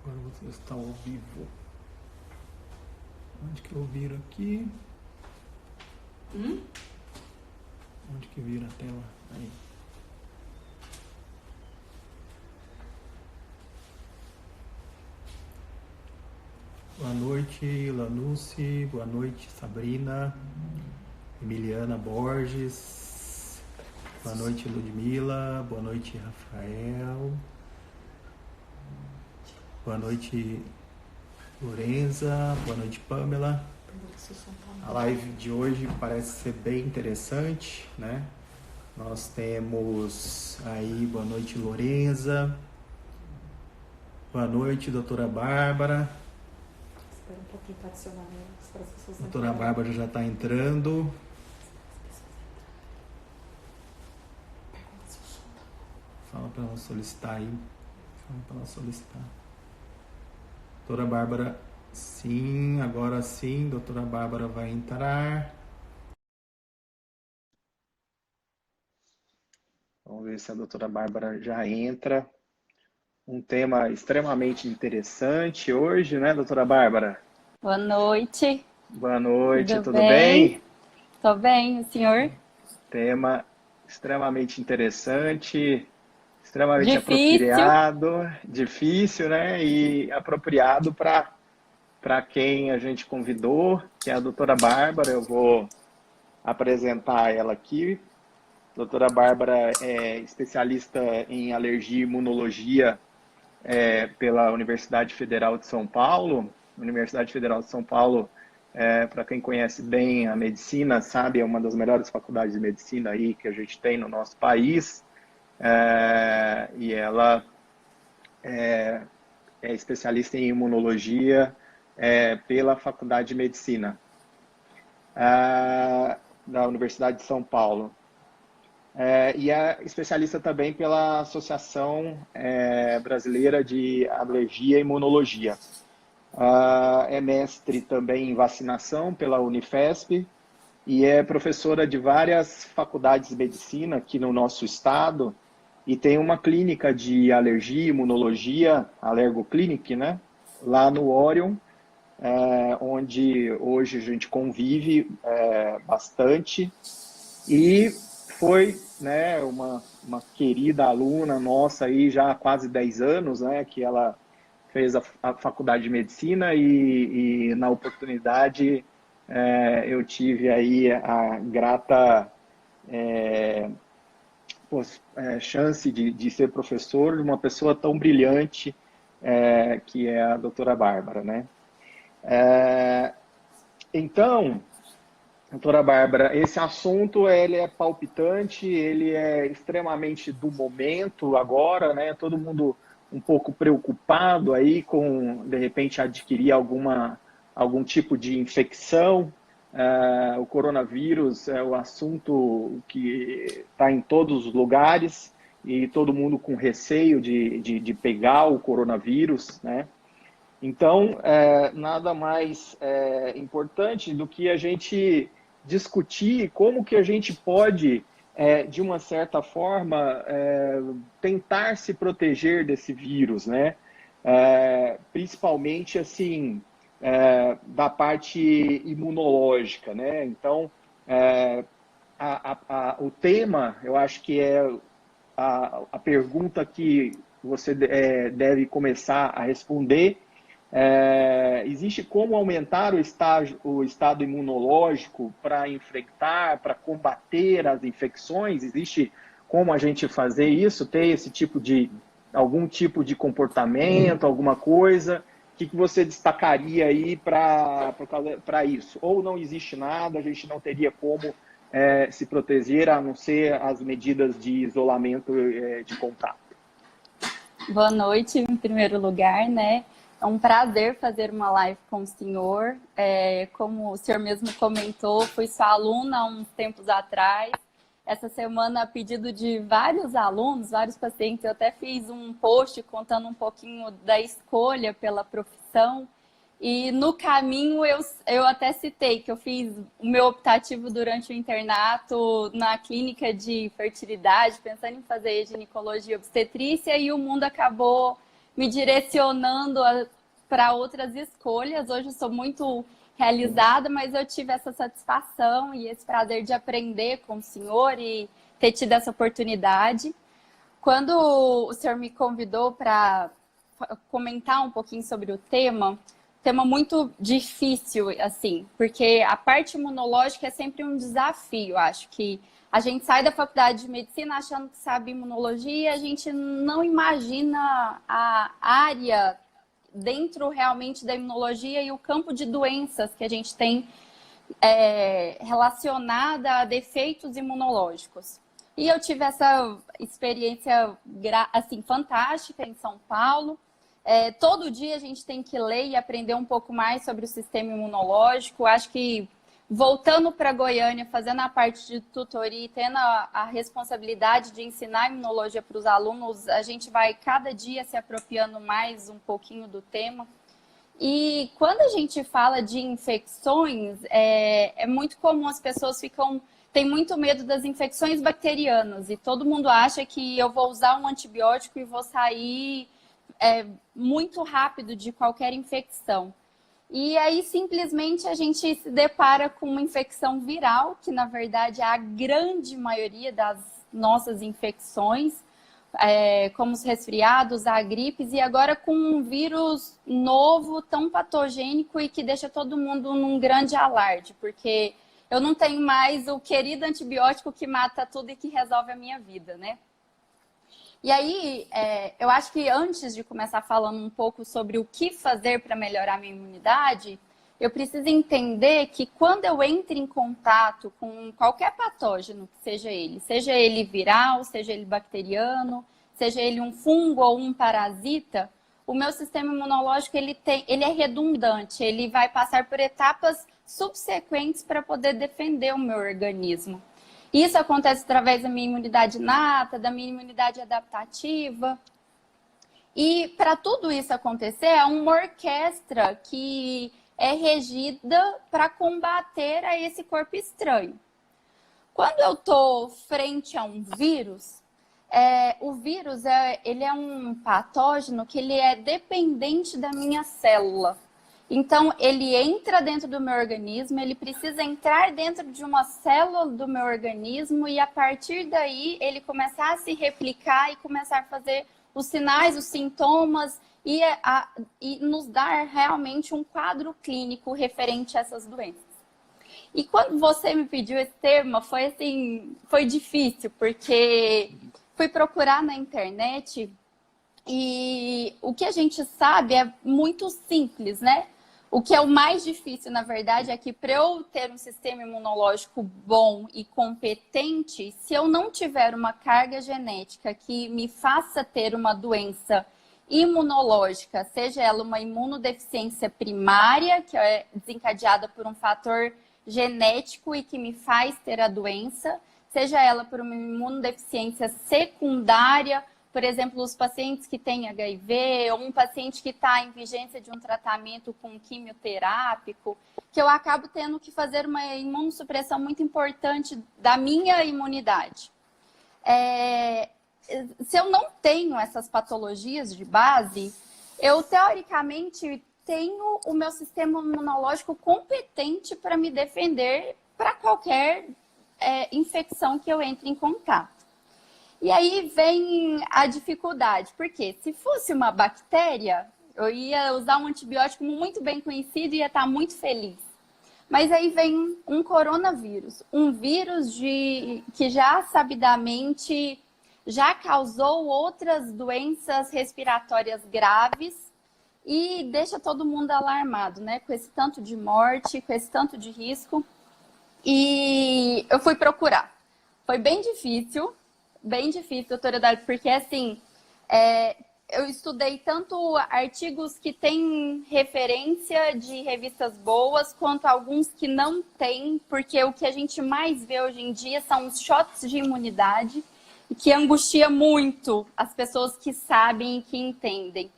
Agora você está ao vivo. Onde que eu viro aqui? Onde que vira a tela? Aí. Boa noite, Lanucci. Boa noite, Sabrina. Emiliana Borges. Boa noite, Ludmila. Boa noite, Rafael. Boa noite, Lorenza. Boa noite, Pamela. A live de hoje parece ser bem interessante, né? Nós temos aí, boa noite, Lorenza. Boa noite, doutora Bárbara. Espera um pouquinho para adicionar para as pessoas. Doutora Bárbara já está entrando. Fala para ela solicitar aí. Fala para ela solicitar. Doutora Bárbara, sim, agora sim, doutora Bárbara vai entrar. Vamos ver se a doutora Bárbara já entra. Um tema extremamente interessante hoje, né, doutora Bárbara? Boa noite. Boa noite, tudo bem? bem? Tô bem, o senhor? Tema extremamente interessante, extremamente Difícil. apropriado, difícil, né? E apropriado para quem a gente convidou, que é a doutora Bárbara. Eu vou apresentar ela aqui. A doutora Bárbara é especialista em alergia e imunologia pela Universidade Federal de São Paulo. A Universidade Federal de São Paulo, para quem conhece bem a medicina, sabe, é uma das melhores faculdades de medicina aí que a gente tem no nosso país. E ela é especialista em imunologia pela Faculdade de Medicina da Universidade de São Paulo. E é especialista também pela Associação Brasileira de Alergia e Imunologia. É mestre também em vacinação pela Unifesp e é professora de várias faculdades de medicina aqui no nosso estado e tem uma clínica de alergia e imunologia, Alergoclinic, né? Lá no Orion, onde hoje a gente convive bastante. E foi, né, uma querida aluna nossa aí já há quase 10 anos, né, que ela fez a faculdade de medicina e na oportunidade eu tive aí a grata chance de ser professor de uma pessoa tão brilhante que é a doutora Bárbara, né? Então, doutora Bárbara, esse assunto ele é palpitante, ele é extremamente do momento agora, né? Todo mundo um pouco preocupado aí com, de repente, adquirir algum tipo de infecção. O coronavírus é o assunto que está em todos os lugares e todo mundo com receio de pegar o coronavírus, né? Então, nada mais importante do que a gente discutir como que a gente pode, de uma certa forma, tentar se proteger desse vírus, né? Principalmente, assim, da parte imunológica, né? Então, o tema, eu acho que é a pergunta que você deve começar a responder. Existe como aumentar o estado imunológico para enfrentar, para combater as infecções? Existe como a gente fazer isso, ter esse tipo algum tipo de comportamento, alguma coisa? O que você destacaria aí para isso? Ou não existe nada, a gente não teria como se proteger, a não ser as medidas de isolamento de contato? Boa noite, em primeiro lugar, né? É um prazer fazer uma live com o senhor. Como o senhor mesmo comentou, fui sua aluna há uns tempos atrás. Essa semana, a pedido de vários alunos, vários pacientes, eu até fiz um post contando um pouquinho da escolha pela profissão. E no caminho eu até citei que eu fiz o meu optativo durante o internato na clínica de fertilidade, pensando em fazer ginecologia e obstetrícia, e o mundo acabou me direcionando para outras escolhas. Hoje eu sou muito realizada, mas eu tive essa satisfação e esse prazer de aprender com o senhor e ter tido essa oportunidade. Quando o senhor me convidou para comentar um pouquinho sobre o tema muito difícil, assim, porque a parte imunológica é sempre um desafio. Acho que a gente sai da faculdade de medicina achando que sabe imunologia, a gente não imagina a área dentro realmente da imunologia e o campo de doenças que a gente tem relacionada a defeitos imunológicos. E eu tive essa experiência assim, fantástica em São Paulo. Todo dia a gente tem que ler e aprender um pouco mais sobre o sistema imunológico. Acho que voltando para Goiânia, fazendo a parte de tutoria e tendo a responsabilidade de ensinar imunologia para os alunos, a gente vai cada dia se apropriando mais um pouquinho do tema. E quando a gente fala de infecções, é muito comum as pessoas têm muito medo das infecções bacterianas e todo mundo acha que eu vou usar um antibiótico e vou sair muito rápido de qualquer infecção. E aí, simplesmente, a gente se depara com uma infecção viral, que, na verdade, é a grande maioria das nossas infecções, como os resfriados, a gripes, e agora com um vírus novo, tão patogênico e que deixa todo mundo num grande alarde, porque eu não tenho mais o querido antibiótico que mata tudo e que resolve a minha vida, né? E aí, eu acho que antes de começar falando um pouco sobre o que fazer para melhorar a minha imunidade, eu preciso entender que quando eu entro em contato com qualquer patógeno, que seja ele viral, seja ele bacteriano, seja ele um fungo ou um parasita, o meu sistema imunológico ele é redundante, ele vai passar por etapas subsequentes para poder defender o meu organismo. Isso acontece através da minha imunidade inata, da minha imunidade adaptativa. E para tudo isso acontecer, é uma orquestra que é regida para combater a esse corpo estranho. Quando eu estou frente a um vírus, o vírus ele é um patógeno que ele é dependente da minha célula. Então, ele entra dentro do meu organismo, ele precisa entrar dentro de uma célula do meu organismo e, a partir daí, ele começar a se replicar e começar a fazer os sinais, os sintomas e nos dar realmente um quadro clínico referente a essas doenças. E quando você me pediu esse tema, foi difícil, porque fui procurar na internet e o que a gente sabe é muito simples, né? O que é o mais difícil, na verdade, é que para eu ter um sistema imunológico bom e competente, se eu não tiver uma carga genética que me faça ter uma doença imunológica, seja ela uma imunodeficiência primária, que é desencadeada por um fator genético e que me faz ter a doença, seja ela por uma imunodeficiência secundária, por exemplo, os pacientes que têm HIV, ou um paciente que está em vigência de um tratamento com quimioterápico, que eu acabo tendo que fazer uma imunossupressão muito importante da minha imunidade. Se eu não tenho essas patologias de base, eu, teoricamente, tenho o meu sistema imunológico competente para me defender para qualquer infecção que eu entre em contato. E aí vem a dificuldade, porque se fosse uma bactéria, eu ia usar um antibiótico muito bem conhecido e ia estar muito feliz. Mas aí vem um coronavírus, um vírus que já sabidamente já causou outras doenças respiratórias graves e deixa todo mundo alarmado, né? Com esse tanto de morte, com esse tanto de risco. E eu fui procurar. Foi bem difícil, doutora Dália, porque assim, eu estudei tanto artigos que têm referência de revistas boas, quanto alguns que não têm, porque o que a gente mais vê hoje em dia são os shots de imunidade, que angustia muito as pessoas que sabem e que entendem.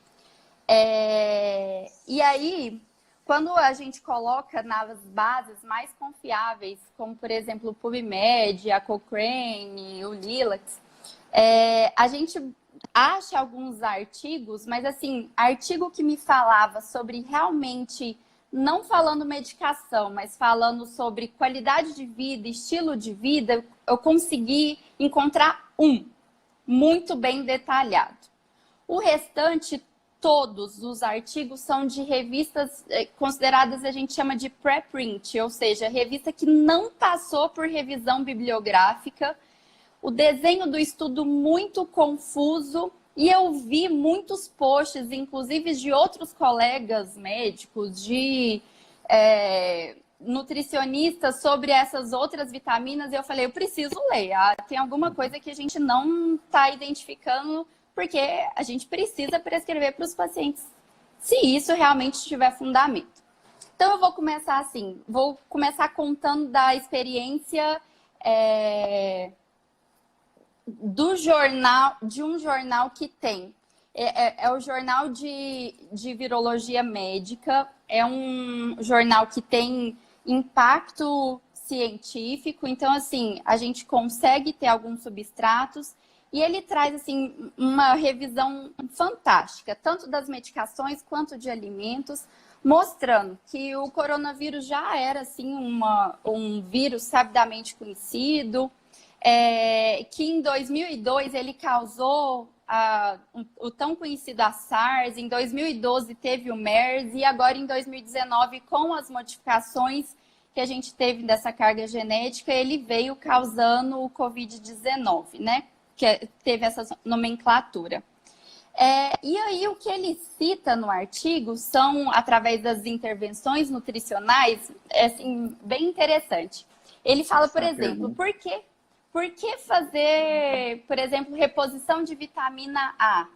E aí, quando a gente coloca nas bases mais confiáveis, como por exemplo o PubMed, a Cochrane, o Lilacs, a gente ache alguns artigos, mas assim, artigo que me falava sobre realmente, não falando medicação, mas falando sobre qualidade de vida, estilo de vida, eu consegui encontrar um muito bem detalhado. O restante, todos os artigos são de revistas consideradas, a gente chama de preprint, ou seja, revista que não passou por revisão bibliográfica. O desenho do estudo muito confuso, e eu vi muitos posts, inclusive de outros colegas médicos, de nutricionistas, sobre essas outras vitaminas, e eu falei, eu preciso ler, tem alguma coisa que a gente não está identificando, porque a gente precisa prescrever para os pacientes, se isso realmente tiver fundamento. Então, eu vou começar assim, vou começar contando da experiência de um jornal que tem. É o Jornal de Virologia Médica, é um jornal que tem impacto científico, então, assim, a gente consegue ter alguns substratos, e ele traz, assim, uma revisão fantástica, tanto das medicações quanto de alimentos, mostrando que o coronavírus já era, assim, um vírus sabidamente conhecido, que em 2002 ele causou o tão conhecido a SARS, em 2012 teve o MERS, e agora em 2019, com as modificações que a gente teve dessa carga genética, ele veio causando o Covid-19, né? Que teve essa nomenclatura. E aí, o que ele cita no artigo são, através das intervenções nutricionais, assim, bem interessante. Ele fala, por exemplo, por que fazer, por exemplo, reposição de vitamina A?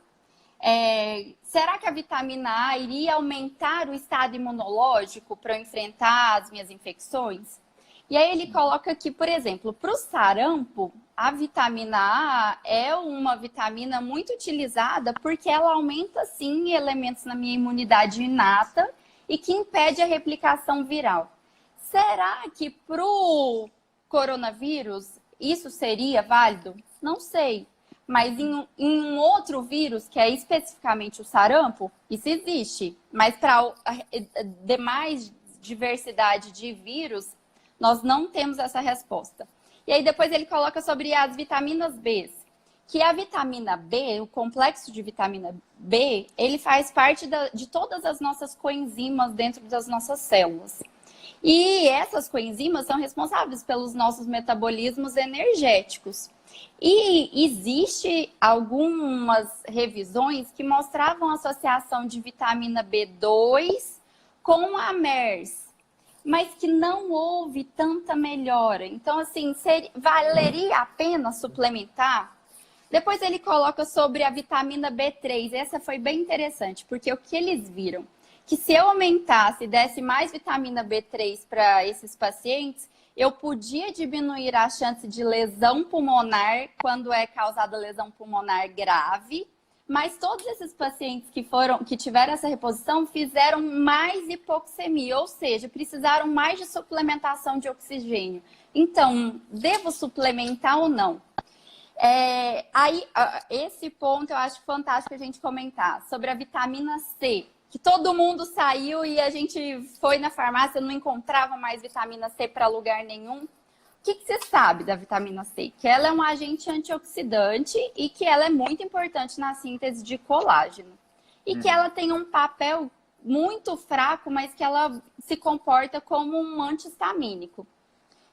Será que a vitamina A iria aumentar o estado imunológico para eu enfrentar as minhas infecções? E aí ele coloca que, por exemplo, para o sarampo, a vitamina A é uma vitamina muito utilizada porque ela aumenta, sim, elementos na minha imunidade inata e que impede a replicação viral. Será que para o coronavírus isso seria válido? Não sei. Mas em um outro vírus, que é especificamente o sarampo, isso existe. Mas para a demais diversidade de vírus, nós não temos essa resposta. E aí depois ele coloca sobre as vitaminas B, que a vitamina B, o complexo de vitamina B, ele faz parte de todas as nossas coenzimas dentro das nossas células. E essas coenzimas são responsáveis pelos nossos metabolismos energéticos. E existe algumas revisões que mostravam a associação de vitamina B2 com a MERS, mas que não houve tanta melhora. Então, assim, valeria a pena suplementar? Depois ele coloca sobre a vitamina B3. Essa foi bem interessante, porque o que eles viram? Que se eu aumentasse, desse mais vitamina B3 para esses pacientes, eu podia diminuir a chance de lesão pulmonar quando é causada lesão pulmonar grave, mas todos esses pacientes que tiveram essa reposição fizeram mais hipoxemia, ou seja, precisaram mais de suplementação de oxigênio. Então, devo suplementar ou não? Esse ponto eu acho fantástico a gente comentar, sobre a vitamina C, que todo mundo saiu e a gente foi na farmácia, não encontrava mais vitamina C para lugar nenhum. O que você sabe da vitamina C? Que ela é um agente antioxidante e que ela é muito importante na síntese de colágeno. E que ela tem um papel muito fraco, mas que ela se comporta como um anti-histamínico.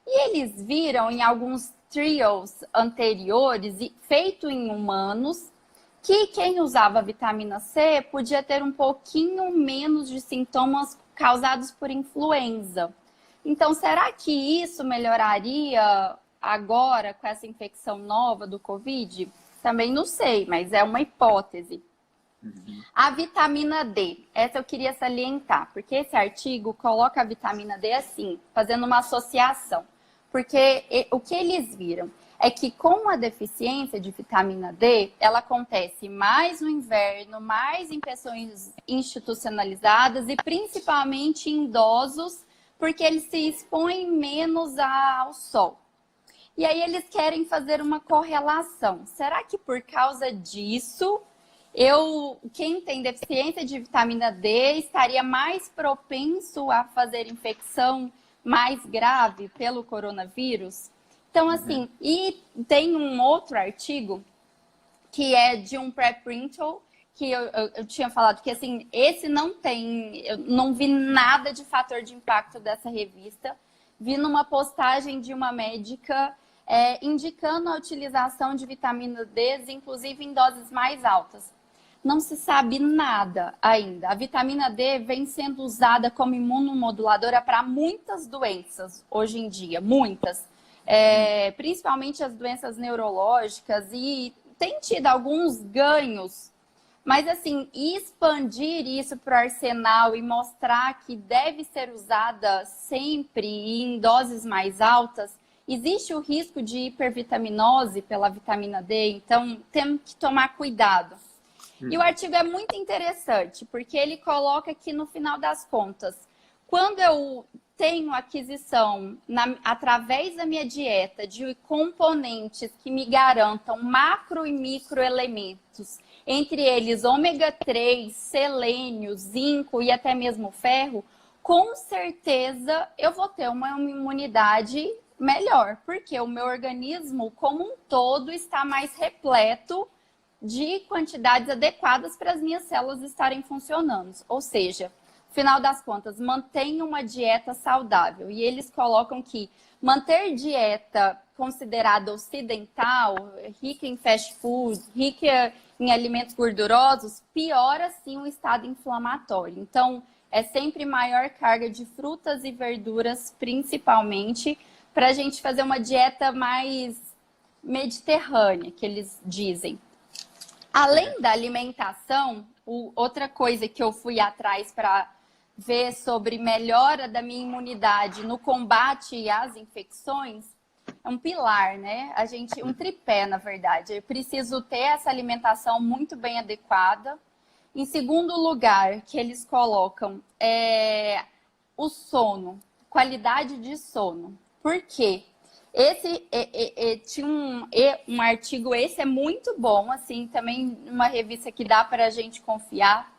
E eles viram em alguns trials anteriores, feito em humanos, que quem usava vitamina C podia ter um pouquinho menos de sintomas causados por influenza. Então, será que isso melhoraria agora com essa infecção nova do Covid? Também não sei, mas é uma hipótese. A vitamina D, essa eu queria salientar, porque esse artigo coloca a vitamina D assim, fazendo uma associação. Porque o que eles viram é que com a deficiência de vitamina D, ela acontece mais no inverno, mais em pessoas institucionalizadas e principalmente em idosos, porque eles se expõem menos ao sol. E aí eles querem fazer uma correlação. Será que por causa disso, quem tem deficiência de vitamina D estaria mais propenso a fazer infecção mais grave pelo coronavírus? Então, assim, e tem um outro artigo que é de um pré-printal, que eu tinha falado que, assim, esse não tem, eu não vi nada de fator de impacto dessa revista. Vi numa postagem de uma médica indicando a utilização de vitamina D, inclusive em doses mais altas. Não se sabe nada ainda. A vitamina D vem sendo usada como imunomoduladora para muitas doenças hoje em dia, muitas. Principalmente as doenças neurológicas, e tem tido alguns ganhos. Mas, assim, expandir isso para o arsenal e mostrar que deve ser usada sempre e em doses mais altas, existe o risco de hipervitaminose pela vitamina D, então temos que tomar cuidado. E o artigo é muito interessante, porque ele coloca que, no final das contas, quando eu tenho aquisição, através da minha dieta, de componentes que me garantam macro e microelementos, entre eles ômega 3, selênio, zinco e até mesmo ferro, com certeza eu vou ter uma imunidade melhor, porque o meu organismo como um todo está mais repleto de quantidades adequadas para as minhas células estarem funcionando. Ou seja, no final das contas, mantenha uma dieta saudável. E eles colocam que manter dieta considerada ocidental, rica em fast food, rica em alimentos gordurosos, piora sim o estado inflamatório. Então, é sempre maior carga de frutas e verduras, principalmente, para a gente fazer uma dieta mais mediterrânea, que eles dizem. Além da alimentação, outra coisa que eu fui atrás para ver sobre melhora da minha imunidade no combate às infecções, é um pilar, né? Um tripé, na verdade. Eu preciso ter essa alimentação muito bem adequada. Em segundo lugar, que eles colocam o sono, qualidade de sono. Por quê? Tinha um artigo, esse é muito bom, assim, também uma revista que dá para a gente confiar,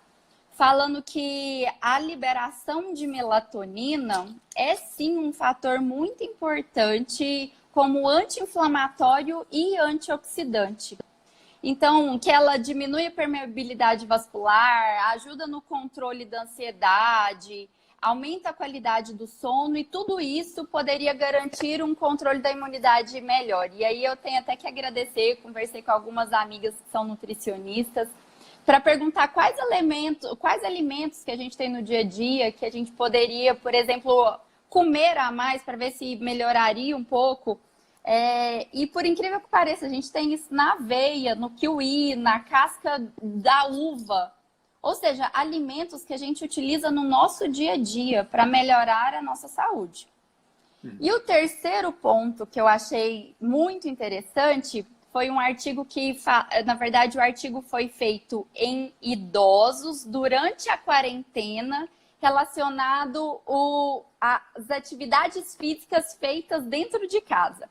falando que a liberação de melatonina é sim um fator muito importante como anti-inflamatório e antioxidante. Então, que ela diminui a permeabilidade vascular, ajuda no controle da ansiedade, aumenta a qualidade do sono, e tudo isso poderia garantir um controle da imunidade melhor. E aí eu tenho até que agradecer, conversei com algumas amigas que são nutricionistas, para perguntar quais alimentos que a gente tem no dia a dia, que a gente poderia, por exemplo, comer a mais para ver se melhoraria um pouco. E por incrível que pareça, a gente tem isso na aveia, no kiwi, na casca da uva. Ou seja, alimentos que a gente utiliza no nosso dia a dia para melhorar a nossa saúde. E o terceiro ponto que eu achei muito interessante foi um artigo que, na verdade, o artigo foi feito em idosos durante a quarentena, relacionado às atividades físicas feitas dentro de casa.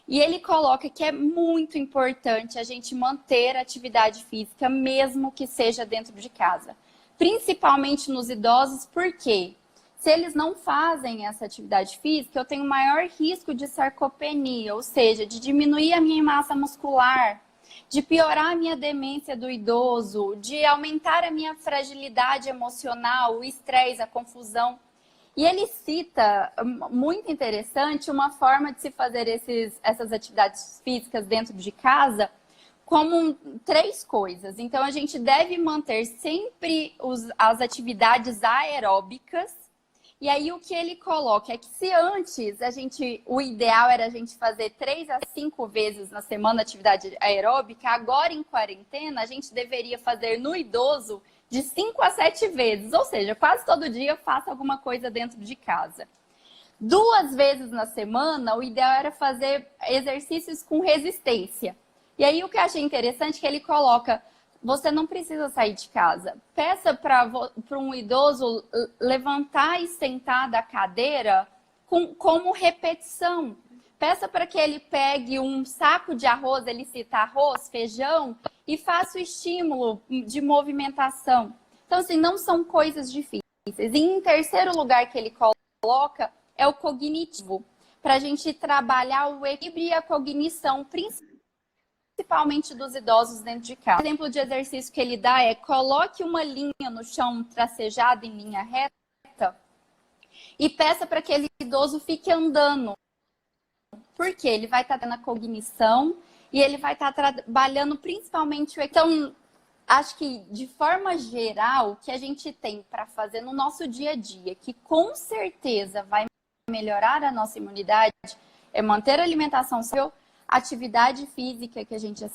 E ele coloca que é muito importante a gente manter a atividade física, mesmo que seja dentro de casa. Principalmente nos idosos, porque se eles não fazem essa atividade física, eu tenho maior risco de sarcopenia, ou seja, de diminuir a minha massa muscular, de piorar a minha demência do idoso, de aumentar a minha fragilidade emocional, o estresse, a confusão. E ele cita, muito interessante, uma forma de se fazer essas atividades físicas dentro de casa como 3 coisas. Então, a gente deve manter sempre as atividades aeróbicas. E aí, o que ele coloca é que se antes o ideal era a gente fazer 3 a 5 vezes na semana atividade aeróbica, agora em quarentena, a gente deveria fazer no idoso de 5 a 7 vezes, ou seja, quase todo dia faça alguma coisa dentro de casa. 2 vezes na semana, o ideal era fazer exercícios com resistência. E aí o que eu achei interessante é que ele coloca, você não precisa sair de casa. Peça para um idoso levantar e sentar da cadeira como repetição. Peça para que ele pegue um saco de arroz, ele cita arroz, feijão, e faça o estímulo de movimentação. Então, assim, não são coisas difíceis. E em terceiro lugar que ele coloca é o cognitivo, para a gente trabalhar o equilíbrio e a cognição, principalmente dos idosos dentro de casa. O exemplo de exercício que ele dá é: coloque uma linha no chão tracejada em linha reta e peça para que aquele idoso fique andando. Porque ele vai estar tendo a cognição e ele vai estar trabalhando principalmente o... Então, acho que de forma geral, o que a gente tem para fazer no nosso dia a dia, que com certeza vai melhorar a nossa imunidade, é manter a alimentação saudável, atividade física, que a gente já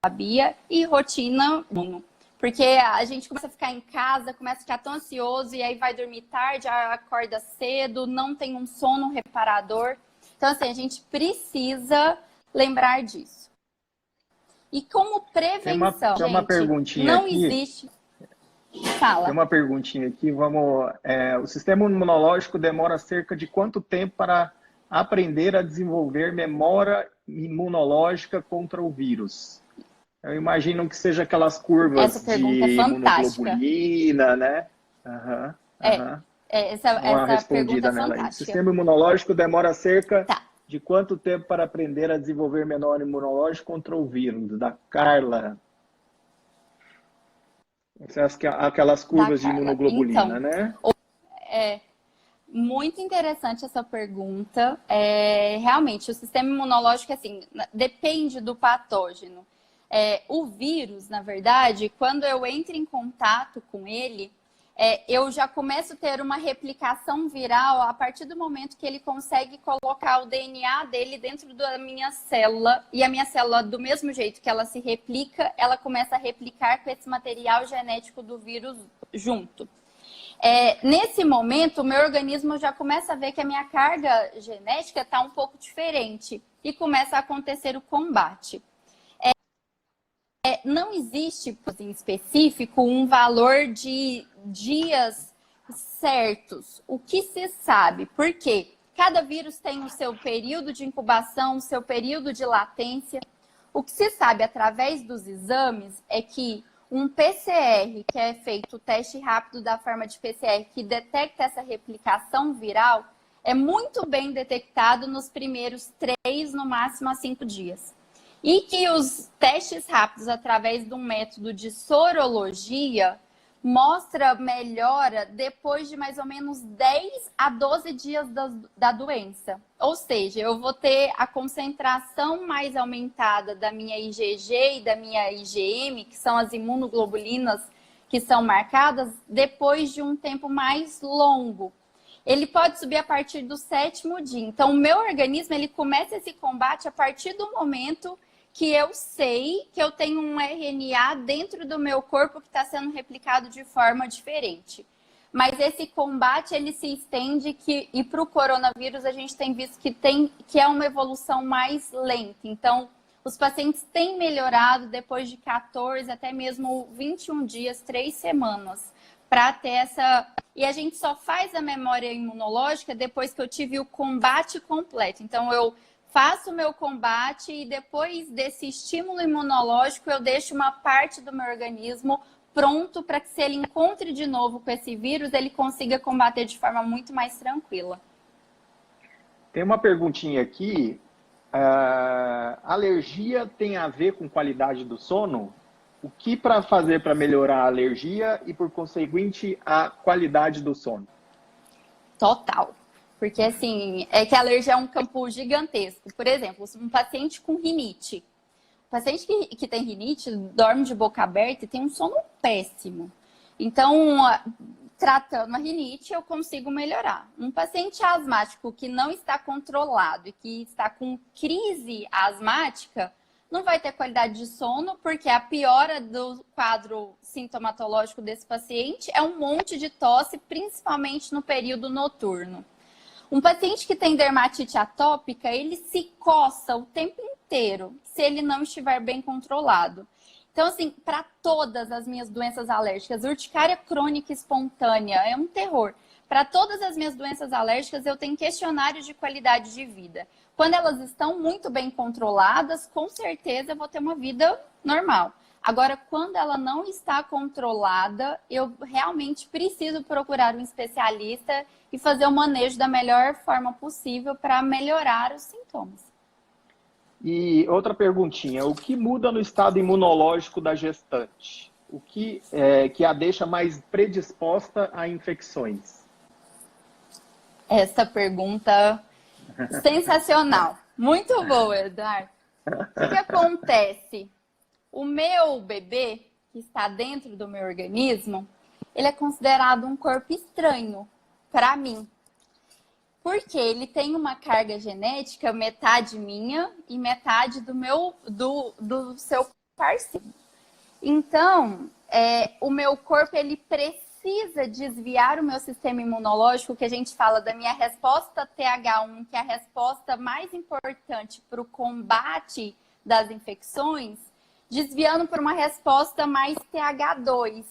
sabia, e rotina. Porque a gente começa a ficar em casa, começa a ficar tão ansioso, e aí vai dormir tarde, acorda cedo, não tem um sono reparador. Então, assim, a gente precisa lembrar disso. E como prevenção, tem uma perguntinha não aqui. existe... Fala. Tem uma perguntinha aqui. O sistema imunológico demora cerca de quanto tempo para aprender a desenvolver memória imunológica contra o vírus? Eu imagino que seja aquelas curvas Essa pergunta de é fantástica. imunoglobulina, né? Essa pergunta é fantástica. O sistema imunológico demora cerca de quanto tempo para aprender a desenvolver memória imunológica contra o vírus? Da Carla. Aquelas curvas de imunoglobulina, então, né? É muito interessante essa pergunta. Realmente, o sistema imunológico, assim, depende do patógeno. O vírus, na verdade, quando eu entro em contato com ele, eu já começo a ter uma replicação viral a partir do momento que ele consegue colocar o DNA dele dentro da minha célula. E a minha célula, do mesmo jeito que ela se replica, ela começa a replicar com esse material genético do vírus junto. Nesse momento, o meu organismo já começa a ver que a minha carga genética está um pouco diferente e começa a acontecer o combate. Não existe, em específico, um valor de dias certos. O que se sabe? Por quê? Cada vírus tem o seu período de incubação, o seu período de latência. O que se sabe através dos exames é que um PCR, que é feito o teste rápido da forma de PCR, que detecta essa replicação viral, é muito bem detectado nos primeiros 3, no máximo 5 dias. E que os testes rápidos, através de um método de sorologia, mostra melhora depois de mais ou menos 10 a 12 dias da doença. Ou seja, eu vou ter a concentração mais aumentada da minha IgG e da minha IgM, que são as imunoglobulinas que são marcadas, depois de um tempo mais longo. Ele pode subir a partir do 7º dia. Então, o meu organismo, ele começa esse combate a partir do momento que eu sei que eu tenho um RNA dentro do meu corpo que está sendo replicado de forma diferente. Mas esse combate, ele se estende e para o coronavírus a gente tem visto que é uma evolução mais lenta. Então, os pacientes têm melhorado depois de 14, até mesmo 21 dias, 3 semanas, para ter essa... E a gente só faz a memória imunológica depois que eu tive o combate completo. Então, eu faço o meu combate e depois desse estímulo imunológico eu deixo uma parte do meu organismo pronto para que, se ele encontre de novo com esse vírus, ele consiga combater de forma muito mais tranquila. Tem uma perguntinha aqui. Alergia tem a ver com qualidade do sono? O que para fazer para melhorar a alergia e, por conseguinte, a qualidade do sono? Total. Porque, assim, é que a alergia é um campo gigantesco. Por exemplo, um paciente com rinite. O paciente que tem rinite dorme de boca aberta e tem um sono péssimo. Então, tratando a rinite, eu consigo melhorar. Um paciente asmático que não está controlado e que está com crise asmática, não vai ter qualidade de sono, porque a piora do quadro sintomatológico desse paciente é um monte de tosse, principalmente no período noturno. Um paciente que tem dermatite atópica, ele se coça o tempo inteiro, se ele não estiver bem controlado. Então, assim, para todas as minhas doenças alérgicas, urticária crônica espontânea é um terror. Para todas as minhas doenças alérgicas, eu tenho questionários de qualidade de vida. Quando elas estão muito bem controladas, com certeza eu vou ter uma vida normal. Agora, quando ela não está controlada, eu realmente preciso procurar um especialista e fazer o manejo da melhor forma possível para melhorar os sintomas. E outra perguntinha, o que muda no estado imunológico da gestante? O que a deixa mais predisposta a infecções? Essa pergunta sensacional. Muito boa, Eduardo. O que acontece? O meu bebê, que está dentro do meu organismo, ele é considerado um corpo estranho para mim. Porque ele tem uma carga genética, metade minha e metade do seu parceiro. Então, o meu corpo, ele precisa desviar o meu sistema imunológico, que a gente fala da minha resposta TH1, que é a resposta mais importante para o combate das infecções, desviando para uma resposta mais TH2.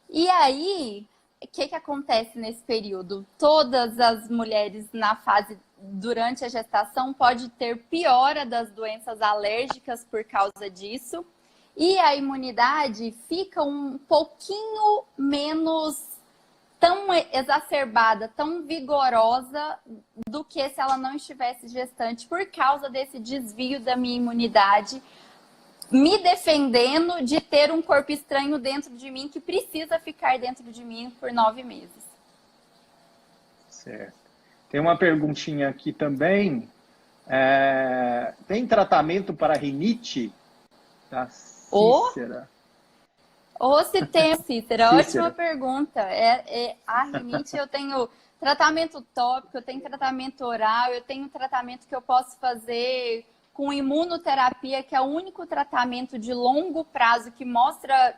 E aí, o que acontece nesse período? Todas as mulheres na fase durante a gestação pode ter piora das doenças alérgicas por causa disso. E a imunidade fica um pouquinho menos tão exacerbada, tão vigorosa do que se ela não estivesse gestante por causa desse desvio da minha imunidade, me defendendo de ter um corpo estranho dentro de mim que precisa ficar dentro de mim por 9 meses. Certo. Tem uma perguntinha aqui também. Tem tratamento para rinite? Da Cícera. Se tem, Cícera. Ótima pergunta. A rinite, eu tenho tratamento tópico, eu tenho tratamento oral, eu tenho tratamento que eu posso fazer com imunoterapia, que é o único tratamento de longo prazo que mostra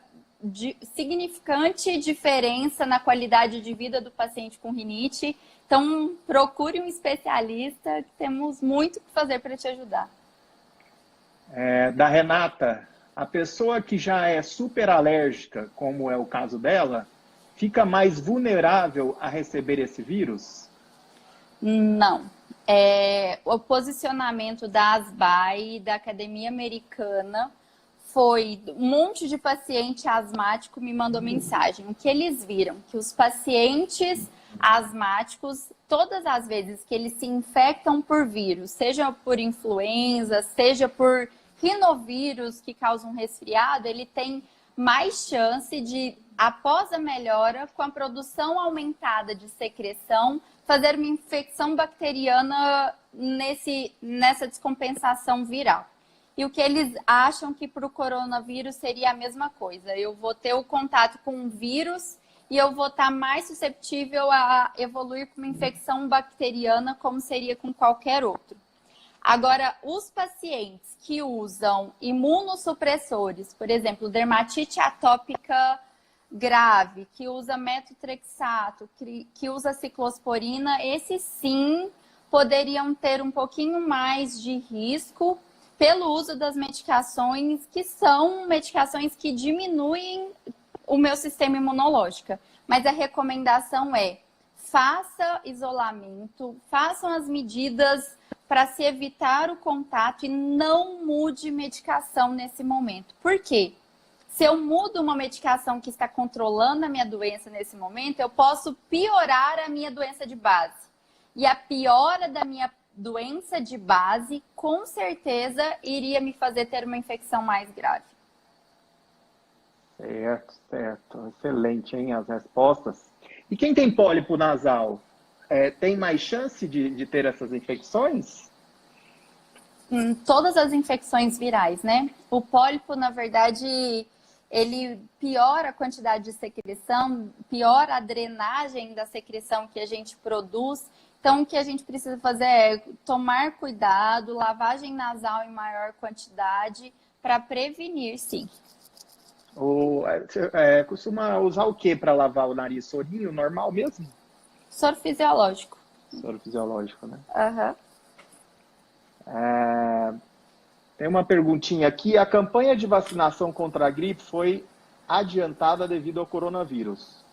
significante diferença na qualidade de vida do paciente com rinite. Então, procure um especialista, que temos muito o que fazer para te ajudar. Da Renata, a pessoa que já é super alérgica, como é o caso dela, fica mais vulnerável a receber esse vírus? Não. O posicionamento da ASBAI, da Academia Americana, foi um monte de paciente asmático me mandou mensagem. O que eles viram? Que os pacientes asmáticos, todas as vezes que eles se infectam por vírus, seja por influenza, seja por rinovírus que causam resfriado, ele tem mais chance de, após a melhora, com a produção aumentada de secreção, fazer uma infecção bacteriana nessa descompensação viral. E o que eles acham que para o coronavírus seria a mesma coisa. Eu vou ter o contato com um vírus e eu vou estar mais susceptível a evoluir com uma infecção bacteriana, como seria com qualquer outro. Agora, os pacientes que usam imunossupressores, por exemplo, dermatite atópica grave, que usa metotrexato, que usa ciclosporina, esses sim poderiam ter um pouquinho mais de risco pelo uso das medicações, que são medicações que diminuem o meu sistema imunológico. Mas a recomendação é: faça isolamento, façam as medidas para se evitar o contato e não mude medicação nesse momento. Por quê? Se eu mudo uma medicação que está controlando a minha doença nesse momento, eu posso piorar a minha doença de base. E a piora da minha doença de base, com certeza, iria me fazer ter uma infecção mais grave. Certo. Excelente, hein, as respostas. E quem tem pólipo nasal, tem mais chance de ter essas infecções? Todas as infecções virais, né? O pólipo, na verdade, ele piora a quantidade de secreção, piora a drenagem da secreção que a gente produz. Então, o que a gente precisa fazer é tomar cuidado, lavagem nasal em maior quantidade para prevenir, sim. Costuma usar o que para lavar o nariz? Sorinho normal mesmo? Soro fisiológico. Soro fisiológico, né? Aham. Tem uma perguntinha aqui. A campanha de vacinação contra a gripe foi adiantada devido ao coronavírus.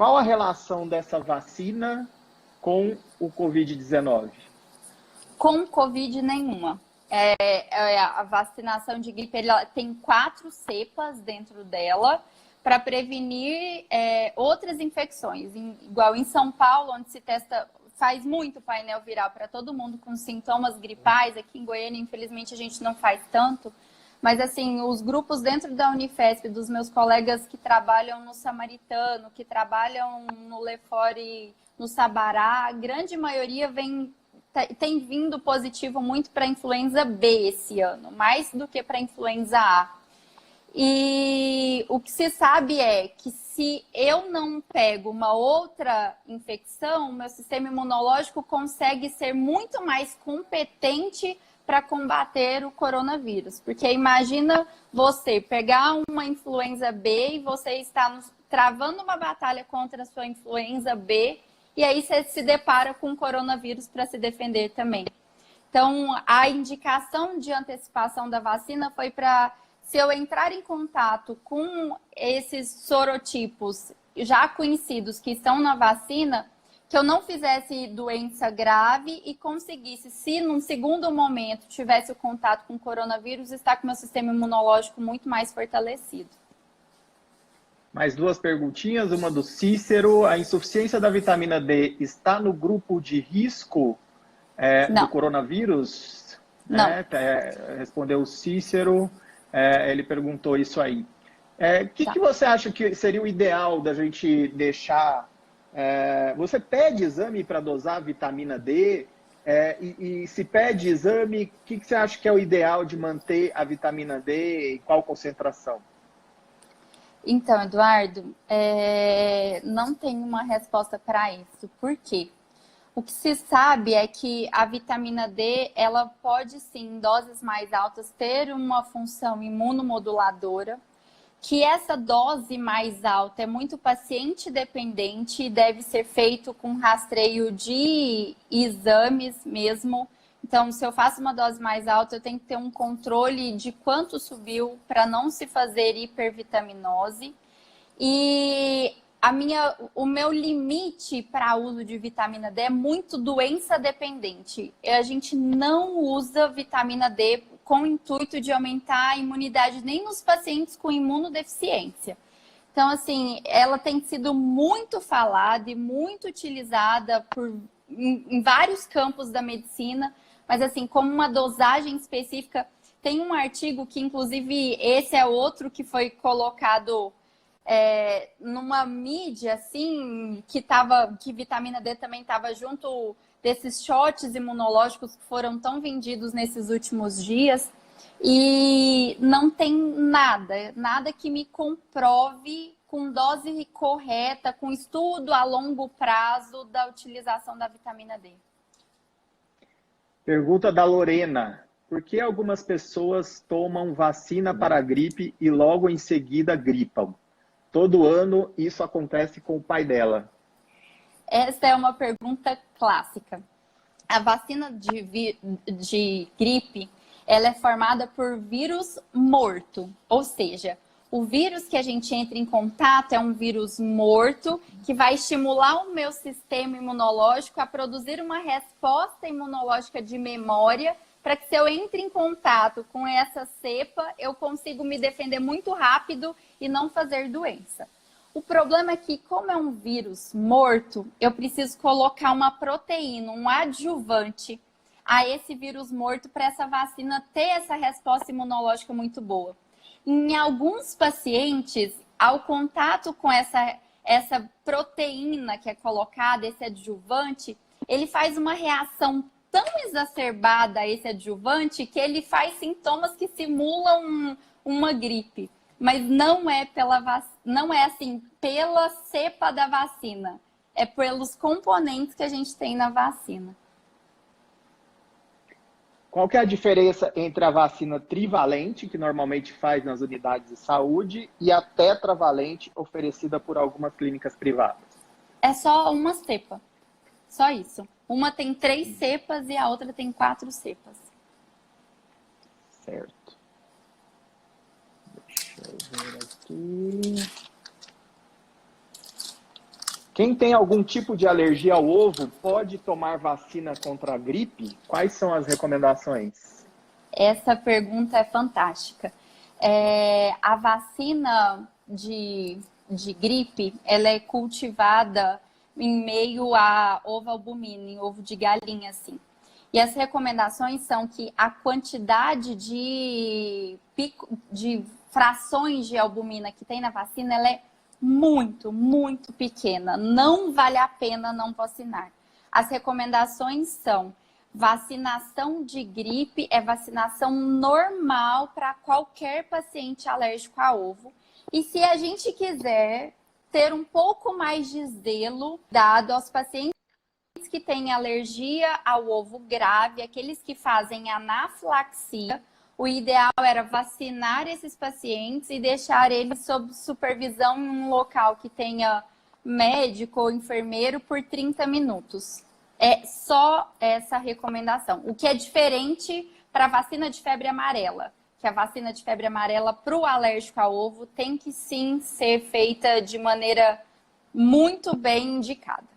qual a relação dessa vacina com o Covid-19? Com Covid nenhuma. A vacinação de gripe ela tem 4 cepas dentro dela para prevenir outras infecções. Igual em São Paulo, onde se testa, faz muito painel viral para todo mundo com sintomas gripais. Aqui em Goiânia, infelizmente, a gente não faz tanto. Mas, assim, os grupos dentro da Unifesp, dos meus colegas que trabalham no Samaritano, que trabalham no Lefore, no Sabará, a grande maioria tem vindo positivo muito para a influenza B esse ano, mais do que para a influenza A. E o que se sabe é que se eu não pego uma outra infecção, meu sistema imunológico consegue ser muito mais competente para combater o coronavírus. Porque imagina você pegar uma influenza B e você está travando uma batalha contra a sua influenza B e aí você se depara com o coronavírus para se defender também. Então, a indicação de antecipação da vacina foi para, se eu entrar em contato com esses sorotipos já conhecidos que estão na vacina, que eu não fizesse doença grave e conseguisse, se num segundo momento tivesse o contato com o coronavírus, estar com o meu sistema imunológico muito mais fortalecido. Mais 2 perguntinhas, uma do Cícero. A insuficiência da vitamina D está no grupo de risco do coronavírus? Não. Respondeu o Cícero, ele perguntou isso aí. O que você acha que seria o ideal da gente deixar... você pede exame para dosar a vitamina D? E se pede exame, o que você acha que é o ideal de manter a vitamina D e qual concentração? Então, Eduardo, não tem uma resposta para isso. Por quê? O que se sabe é que a vitamina D, ela pode sim, em doses mais altas, ter uma função imunomoduladora, que essa dose mais alta é muito paciente dependente e deve ser feito com rastreio de exames mesmo. Então, se eu faço uma dose mais alta, eu tenho que ter um controle de quanto subiu para não se fazer hipervitaminose. E o meu limite para uso de vitamina D é muito doença dependente. A gente não usa vitamina D com o intuito de aumentar a imunidade nem nos pacientes com imunodeficiência. Então, assim, ela tem sido muito falada e muito utilizada em vários campos da medicina, mas assim, como uma dosagem específica, tem um artigo que, inclusive, esse é outro que foi colocado numa mídia, assim, que vitamina D também estava junto desses shots imunológicos que foram tão vendidos nesses últimos dias, e não tem nada que me comprove com dose correta, com estudo a longo prazo da utilização da vitamina D. Pergunta da Lorena. Por que algumas pessoas tomam vacina para a gripe e logo em seguida gripam? Todo ano isso acontece com o pai dela. Essa é uma pergunta clássica. A vacina de gripe, ela é formada por vírus morto, ou seja, o vírus que a gente entra em contato é um vírus morto que vai estimular o meu sistema imunológico a produzir uma resposta imunológica de memória para que, se eu entre em contato com essa cepa, eu consigo me defender muito rápido e não fazer doença. O problema é que, como é um vírus morto, eu preciso colocar uma proteína, um adjuvante a esse vírus morto para essa vacina ter essa resposta imunológica muito boa. Em alguns pacientes, ao contato com essa proteína que é colocada, esse adjuvante, ele faz uma reação tão exacerbada a esse adjuvante que ele faz sintomas que simulam uma gripe. Mas não é assim pela cepa da vacina, é pelos componentes que a gente tem na vacina. Qual que é a diferença entre a vacina trivalente, que normalmente faz nas unidades de saúde, e a tetravalente oferecida por algumas clínicas privadas? É só uma cepa, só isso. Uma tem 3 cepas e a outra tem 4 cepas. Certo. Deixa eu ver aqui. Quem tem algum tipo de alergia ao ovo pode tomar vacina contra a gripe? Quais são as recomendações? Essa pergunta é fantástica. A vacina de gripe, ela é cultivada em meio a ovo albumina, em ovo de galinha, assim. E as recomendações são que a quantidade de frações de albumina que tem na vacina, ela é muito, muito pequena. Não vale a pena não vacinar. As recomendações são: vacinação de gripe é vacinação normal para qualquer paciente alérgico a ovo. E se a gente quiser ter um pouco mais de zelo dado aos pacientes que têm alergia ao ovo grave, aqueles que fazem anafilaxia, o ideal era vacinar esses pacientes e deixar eles sob supervisão em um local que tenha médico ou enfermeiro por 30 minutos. É só essa recomendação. O que é diferente para a vacina de febre amarela, que a vacina de febre amarela para o alérgico a ovo tem que sim ser feita de maneira muito bem indicada.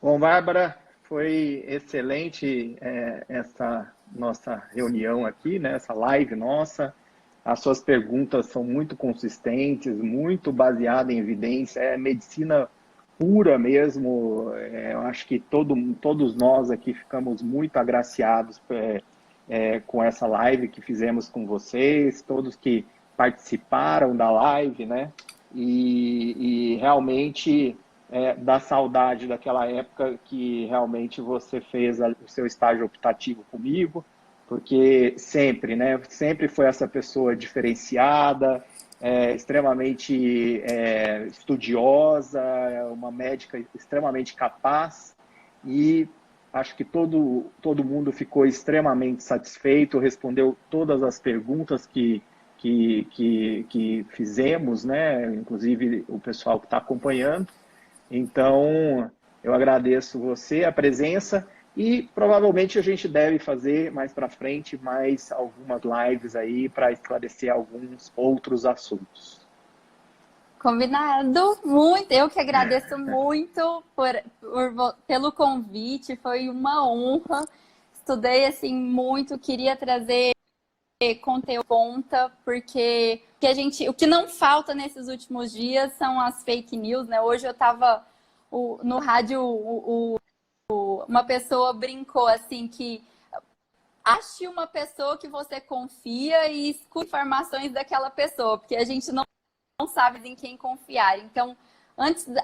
Bom, Bárbara, foi excelente essa nossa reunião aqui, né? Essa live nossa. As suas perguntas são muito consistentes, muito baseadas em evidência, é medicina pura mesmo. Eu acho que todos nós aqui ficamos muito agraciados com essa live que fizemos com vocês, todos que participaram da live, né? E realmente dá saudade daquela época que realmente você fez o seu estágio optativo comigo, porque sempre, né? Sempre foi essa pessoa diferenciada, extremamente estudiosa, uma médica extremamente capaz, e acho que todo mundo ficou extremamente satisfeito, respondeu todas as perguntas que fizemos, né? Inclusive o pessoal que está acompanhando. Então, eu agradeço você, a presença, e provavelmente a gente deve fazer mais para frente mais algumas lives aí para esclarecer alguns outros assuntos. Combinado, muito. Eu que agradeço muito pelo convite, foi uma honra. Estudei assim muito, queria trazer conteúdo ponta, porque o que não falta nesses últimos dias são as fake news, né? Hoje eu estava no rádio, uma pessoa brincou assim que ache uma pessoa que você confia e escute informações daquela pessoa, porque a gente não sabe em quem confiar. Então,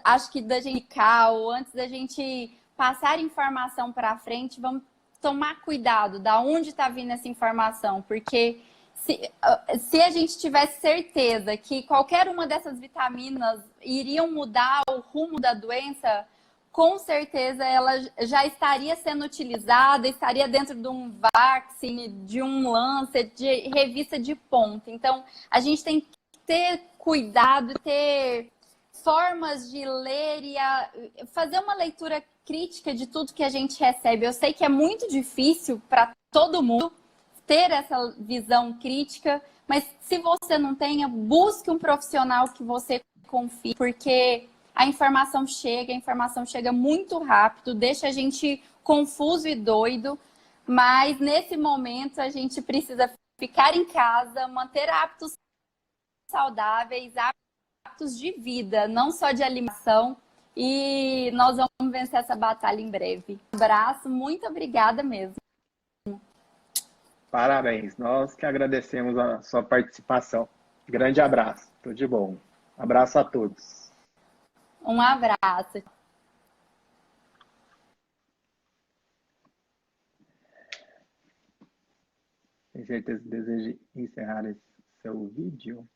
acho que da gente ou antes da gente passar informação para frente, vamos tomar cuidado da onde está vindo essa informação, porque se a gente tivesse certeza que qualquer uma dessas vitaminas iriam mudar o rumo da doença, com certeza ela já estaria sendo utilizada, estaria dentro de um Vaccine, de um Lancet, de revista de ponta. Então, a gente tem que ter cuidado, ter formas de ler e fazer uma leitura crítica de tudo que a gente recebe. Eu sei que é muito difícil para todo mundo ter essa visão crítica, mas se você não tenha, busque um profissional que você confie, porque a informação chega muito rápido, deixa a gente confuso e doido, mas nesse momento a gente precisa ficar em casa, manter hábitos saudáveis, hábitos de vida, não só de alimentação, e nós vamos vencer essa batalha em breve. Um abraço, muito obrigada mesmo. Parabéns, nós que agradecemos a sua participação. Grande abraço, tudo de bom. Abraço a todos. Um abraço. Tem certeza que deseja encerrar esse seu vídeo?